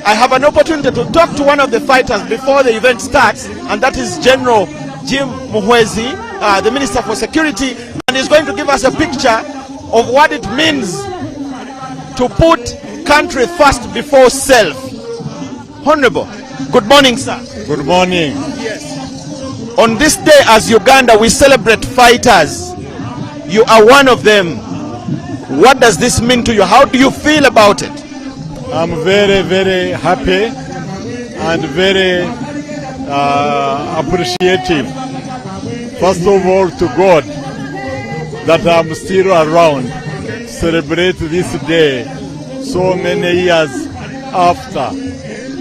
I have an opportunity to talk to one of the fighters before the event starts, and that is General Jim Muhwezi, the Minister for Security, and he's going to give us a picture of what it means to put country first before self. Honorable, good morning, sir. Good morning. Yes. On this day as Uganda, we celebrate fighters. You are one of them. What does this mean to you? How do you feel about it? I'm very, very happy and very appreciative. First of all, to God that I'm still around to celebrate this day so many years after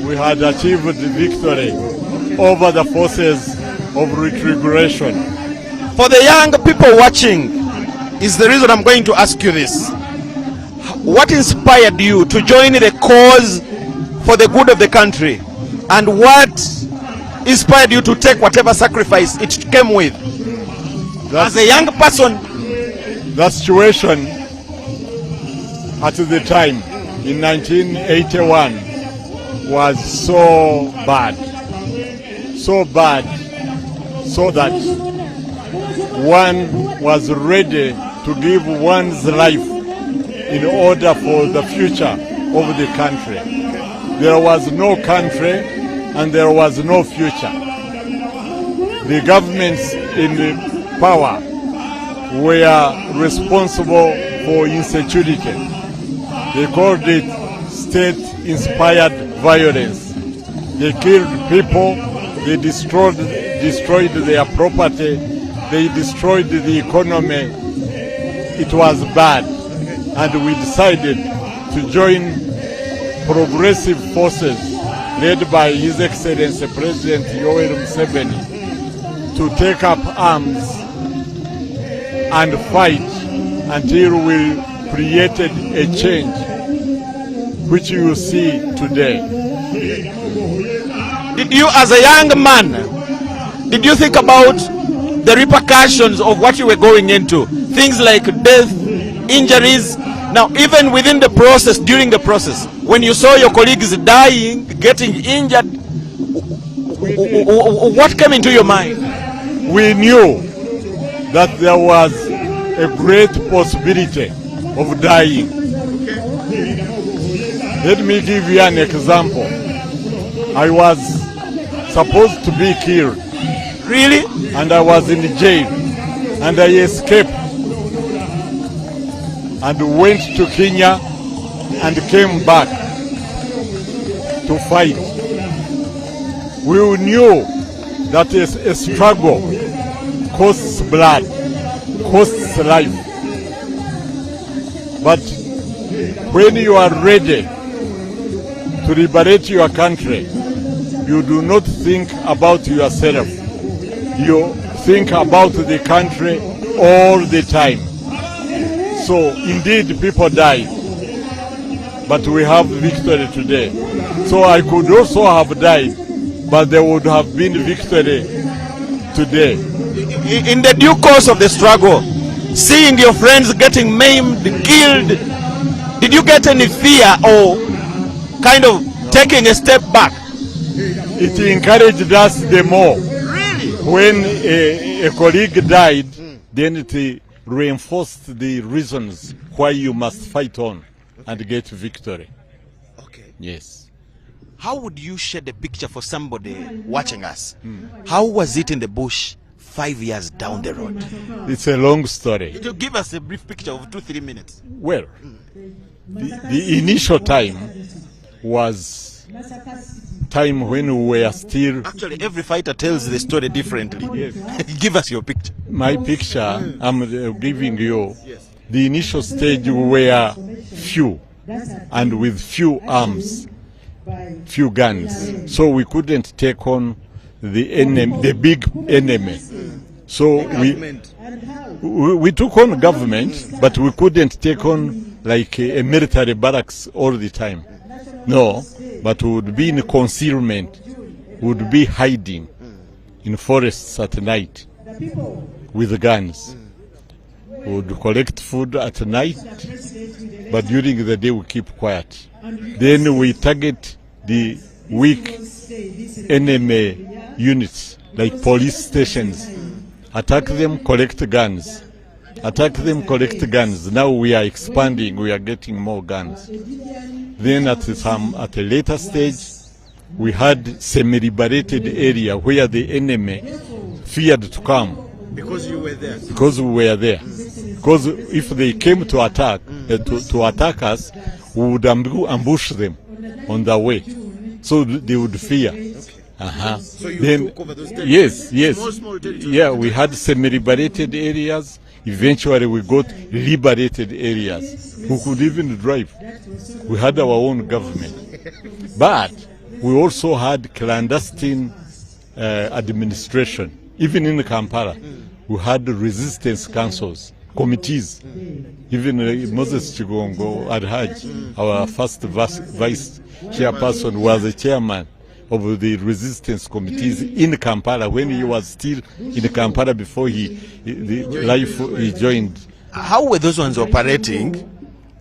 we had achieved victory over the forces of retrogression. For the young people watching, is the reason I'm going to ask you this. What inspired you to join the cause for the good of the country? And what inspired you to take whatever sacrifice it came with? As a young person, the situation at the time in 1981 was so bad, so that one was ready to give one's life in order for the future of the country. There was no country and there was no future. The governments in power were responsible for insecurity. They called it state-inspired violence. They killed people, they destroyed their property, they destroyed the economy. It was bad, and we decided to join progressive forces led by His Excellency President Yoweri Museveni to take up arms and fight until we created a change which you see today. Did you, as a young man, did you think about the repercussions of what you were going into? Things like death, injuries. Now, even within the process, during the process, when you saw your colleagues dying, getting injured, what came into your mind? We knew that there was a great possibility of dying. Let me give you an example. I was supposed to be killed. Really? And I was in jail. And I escaped and went to Kenya and came back to fight. We knew that a struggle costs blood, costs life. But when you are ready to liberate your country, you do not think about yourself. You think about the country all the time. So indeed people died, but we have victory today. So I could also have died, but there would have been victory today. In the due course of the struggle, seeing your friends getting maimed, killed, did you get any fear or kind of taking a step back? It encouraged us the more. Really? When a colleague died, then it reinforced the reasons why you must fight on and get victory. Okay. Yes. How would you share the picture for somebody watching us? How was it in the bush 5 years down the road? It's a long story. Could you give us a brief picture of 2-3 minutes? Well, the initial time was time when we were still... Actually, every fighter tells the story differently. Yes. Give us your picture. My picture, I'm giving you, the initial stage we were few, and with few arms, few guns. So we couldn't take on the enemy, the big enemy. So we took on government, but we couldn't take on like a military barracks all the time. No, but we would be in concealment, would be hiding in forests at night with guns. We would collect food at night, but during the day we keep quiet. Then we target the weak enemy units, like police stations. Attack them, collect guns. Attack them, collect guns. Now we are expanding, we are getting more guns. Then at a later stage, we had semi-liberated area where the enemy feared to come. Because you were there. Because we were there. Because if they came to attack, to attack us, we would ambush them on the way. So they would fear. So you Then, took over those territories? yes. Small territories. Yeah, we had semi-liberated areas. Eventually we got liberated areas. We could even drive. We had our own government. But we also had clandestine administration. Even in Kampala, we had resistance councils, committees. Even Moses Chigongo Adhaj, our first vice chairperson, was the chairman of the resistance committees in Kampala when he was still in Kampala before he joined. How were those ones operating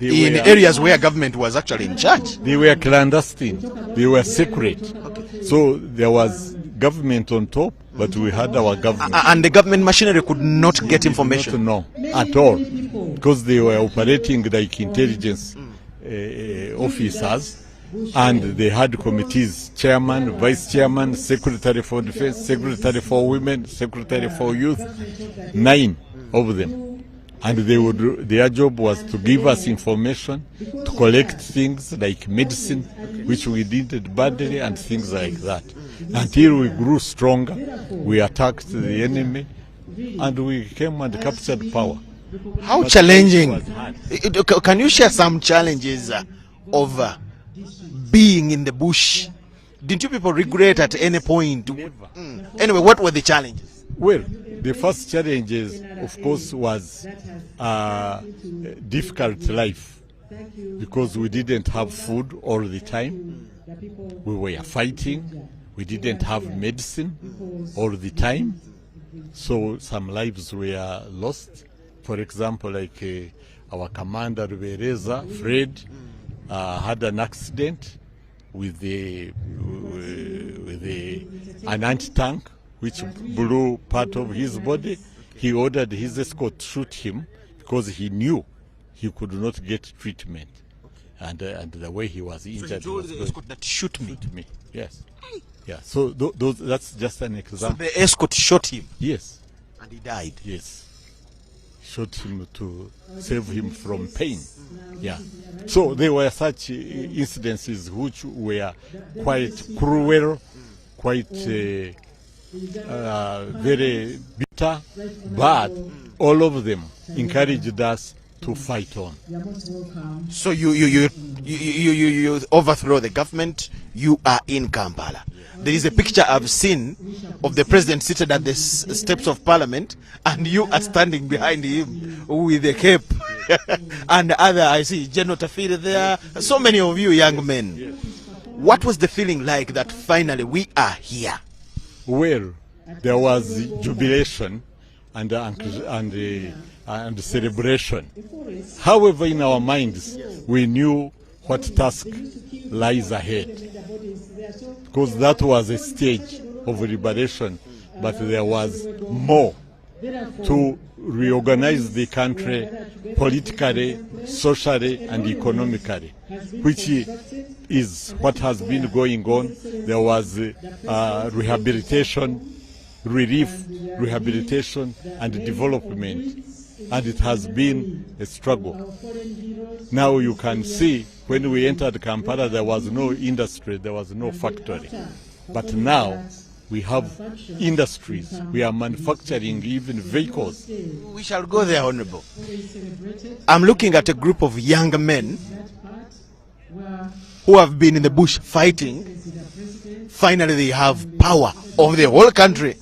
in areas where government was actually in charge? They were clandestine. They were secret. So there was government on top, but we had our government. And the government machinery could not get information? No, at all. Because they were operating like intelligence officers. And they had committees, chairman, vice chairman, secretary for defense, secretary for women, secretary for youth, 9 of them. And their job was to give us information, to collect things like medicine, which we needed badly, and things like that. Until we grew stronger, we attacked the enemy, and we came and captured power. How challenging? Can you share some challenges of being in the bush? Didn't you people regret at any point? Anyway, what were the challenges? Well, the first challenges, of course, was difficult life, because we didn't have food all the time. We were fighting. We didn't have medicine all the time. So some lives were lost. For example, like our commander, Rubereza, Fred, had an accident with an anti-tank which blew part of his body. He ordered his escort to shoot him because he knew he could not get treatment. And the way he was injured. So he told the escort that shoot me? Yes. Yeah. So that's just an example. So the escort shot him? Yes. And he died? Yes. Shot him to save him from pain. Yeah. So there were such incidences which were quite cruel, quite very bitter, but all of them encouraged us to fight on. So you overthrow the government. You are in Kampala. There is a picture I've seen of the president seated at the steps of parliament, and you are standing behind him with a cape. And I see General Tafiri there, so many of you young men. What was the feeling like that finally we are here? Well, there was jubilation and celebration. However, in our minds, we knew what task lies ahead, because that was a stage of liberation, but there was more to reorganize the country politically, socially, and economically, which is what has been going on. There was rehabilitation, relief, rehabilitation, and development, and it has been a struggle. Now you can see when we entered Kampala, there was no industry, there was no factory. But now we have industries. We are manufacturing even vehicles. We shall go there, Honorable. I'm looking at a group of young men who have been in the bush fighting. Finally, they have power over the whole country.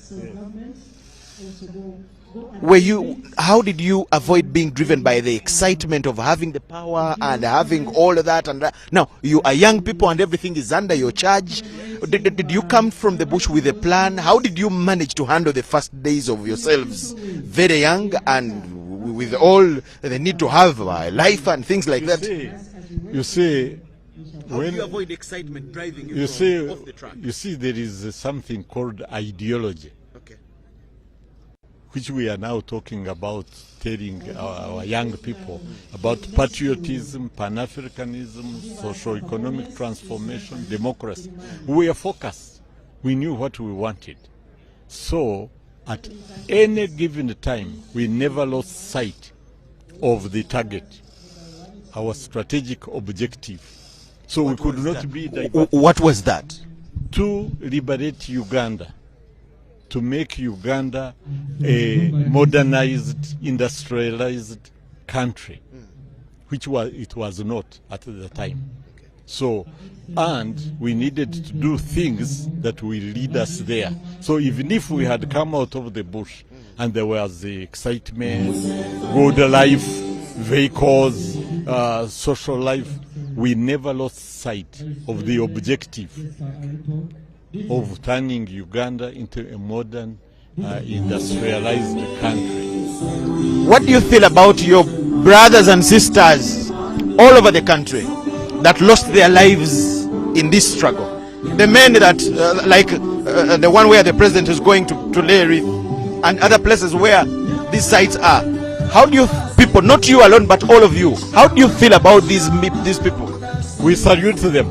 How did you avoid being driven by the excitement of having the power and having all of that? And now you are young people and everything is under your charge. Did you come from the bush with a plan? How did you manage to handle the first days of yourselves? Very young and with all the need to have life and things like that. You see, How do you avoid excitement driving you off the track? You see, there is something called ideology, Okay. which we are now talking about, telling our young people about patriotism, Pan-Africanism, socio-economic transformation, democracy. We are focused. We knew what we wanted. So, at any given time, we never lost sight of the target, our strategic objective. So we could not be diverted. What was that? To liberate Uganda, to make Uganda a modernized, industrialized country, which it was not at the time. So, and we needed to do things that will lead us there. So even if we had come out of the bush and there was the excitement, good life, vehicles, social life, we never lost sight of the objective of turning Uganda into a modern, industrialized country. What do you feel about your brothers and sisters all over the country that lost their lives in this struggle? The men that, the one where the president is going to lay wreath, and other places where these sites are. How do you people, not you alone, but all of you, how do you feel about these people? We salute them.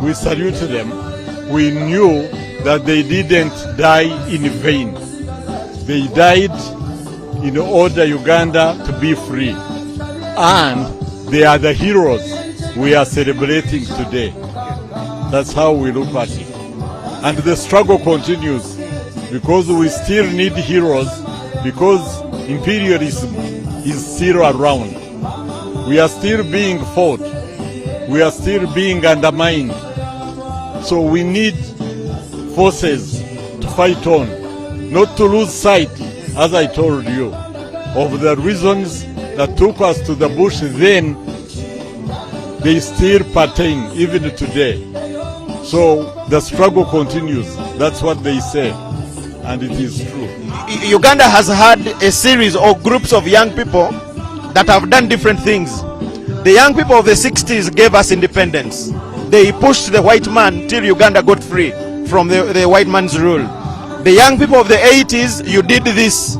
We salute them. We knew that they didn't die in vain. They died in order Uganda to be free. And they are the heroes we are celebrating today. That's how we look at it. And the struggle continues because we still need heroes, because imperialism is still around. We are still being fought. We are still being undermined. So we need forces to fight on, not to lose sight, as I told you, of the reasons that took us to the bush then. They still pertain even today. So the struggle continues. That's what they say, and it is true. Uganda has had a series of groups of young people that have done different things. The young people of the 60s gave us independence. They pushed the white man till Uganda got free from the white man's rule. The young people of the 80s, you did this.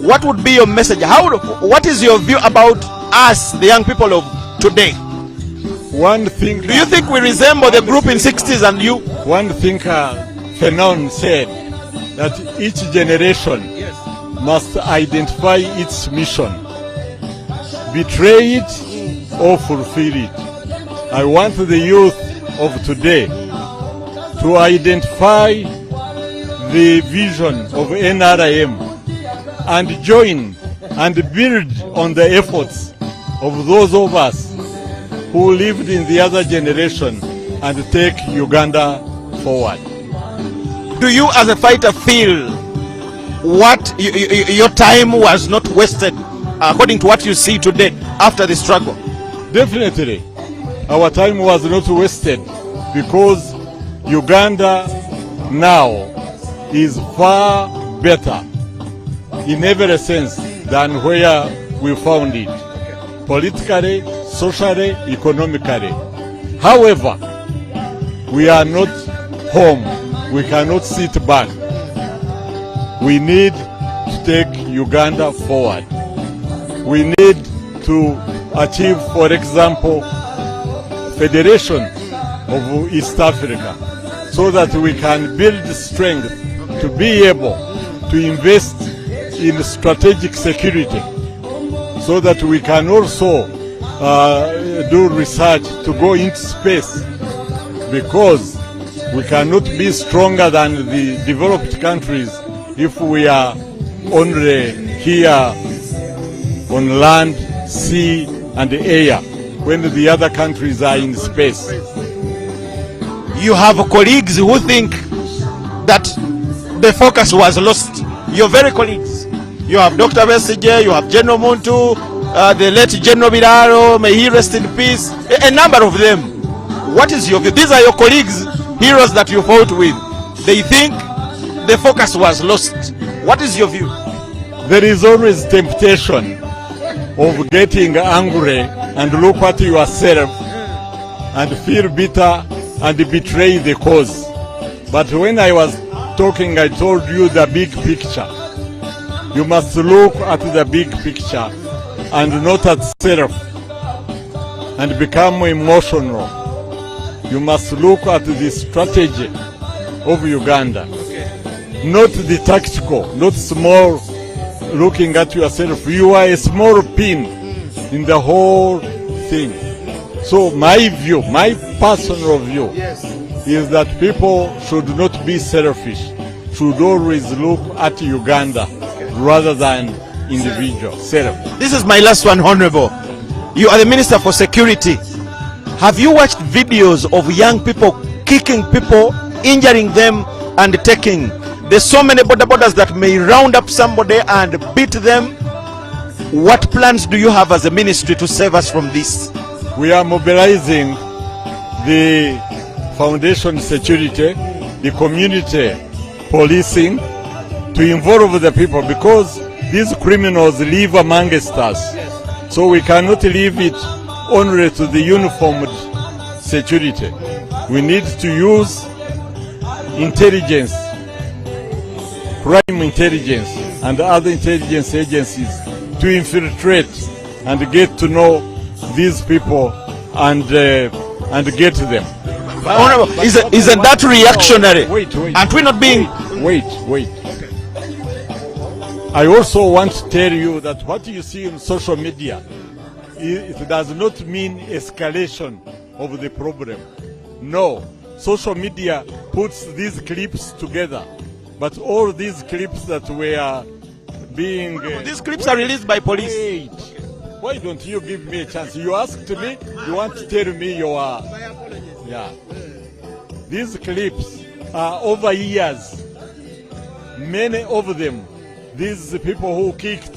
What would be your message? What is your view about us, the young people of today? One thing. Do you think we resemble the group in 60s and you? One thinker, Fanon, said that each generation must identify its mission, betray it or fulfill it. I want the youth of today to identify the vision of NRM and join and build on the efforts of those of us who lived in the other generation and take Uganda forward. Do you as a fighter feel what your time was not wasted according to what you see today after the struggle? Definitely. Our time was not wasted because Uganda now is far better in every sense than where we found it. Politically, socially, economically. However, we are not home. We cannot sit back. We need to take Uganda forward. We need to achieve, for example, Federation of East Africa, so that we can build strength to be able to invest in strategic security, so that we can also do research to go into space, because we cannot be stronger than the developed countries if we are only here on land, sea and air, when the other countries are in space. You have colleagues who think that the focus was lost. Your very colleagues. You have Dr. Besigye, you have General Muntu, the late General Biraro, may he rest in peace, a number of them. What is your view? These are your colleagues, heroes that you fought with. They think the focus was lost. What is your view? There is always temptation of getting angry and look at yourself and feel bitter and betray the cause. But when I was talking, I told you the big picture. You must look at the big picture and not at self and become emotional. You must look at the strategy of Uganda, not the tactical, not small looking at yourself. You are a small pin in the whole thing. So my view, my personal view, is that people should not be selfish, should always look at Uganda rather than individual, self. This is my last one, Honorable. You are the Minister for Security. Have you watched videos of young people kicking people, injuring them and taking? There's so many border borders that may round up somebody and beat them. What plans do you have as a ministry to save us from this? We are mobilizing the foundation security, the community policing to involve the people, because these criminals live amongst us. So we cannot leave it only to the uniformed security. We need to use intelligence, crime intelligence and other intelligence agencies to infiltrate and get to know these people and get them. Honorable, isn't that reactionary? Wait. Aren't we not being... Wait. I also want to tell you that what you see on social media, it does not mean escalation of the problem. No, social media puts these clips together, but all these clips that were being... these clips are released by police. Wait. Why don't you give me a chance? You asked me, you want to tell me your... Yeah. These clips are over years. Many of them, these people who kicked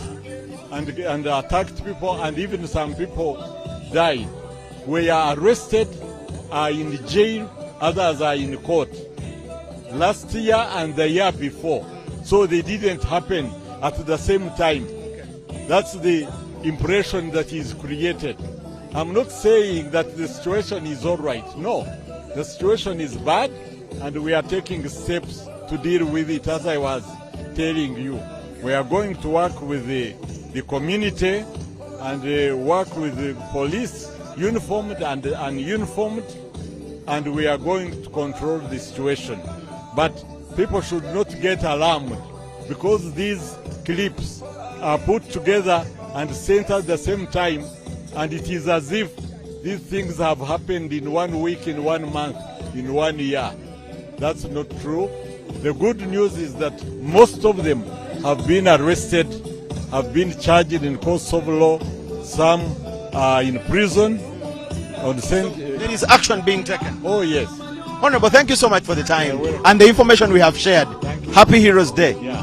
and attacked people, and even some people died, were arrested, are in jail, others are in court. Last year and the year before. So they didn't happen at the same time. That's the impression that is created. I'm not saying that the situation is all right. No, the situation is bad, and we are taking steps to deal with it, as I was telling you. We are going to work with the community and work with the police, uniformed and ununiformed, and we are going to control the situation. But people should not get alarmed, because these clips are put together and sent at the same time, and it is as if these things have happened in 1 week, in 1 month, in 1 year. That's not true. The good news is that most of them have been arrested, have been charged in courts of law. Some are in prison. There is action being taken. Oh, yes. Honorable, thank you so much for the time and the information we have shared. Happy Heroes Day. Yeah.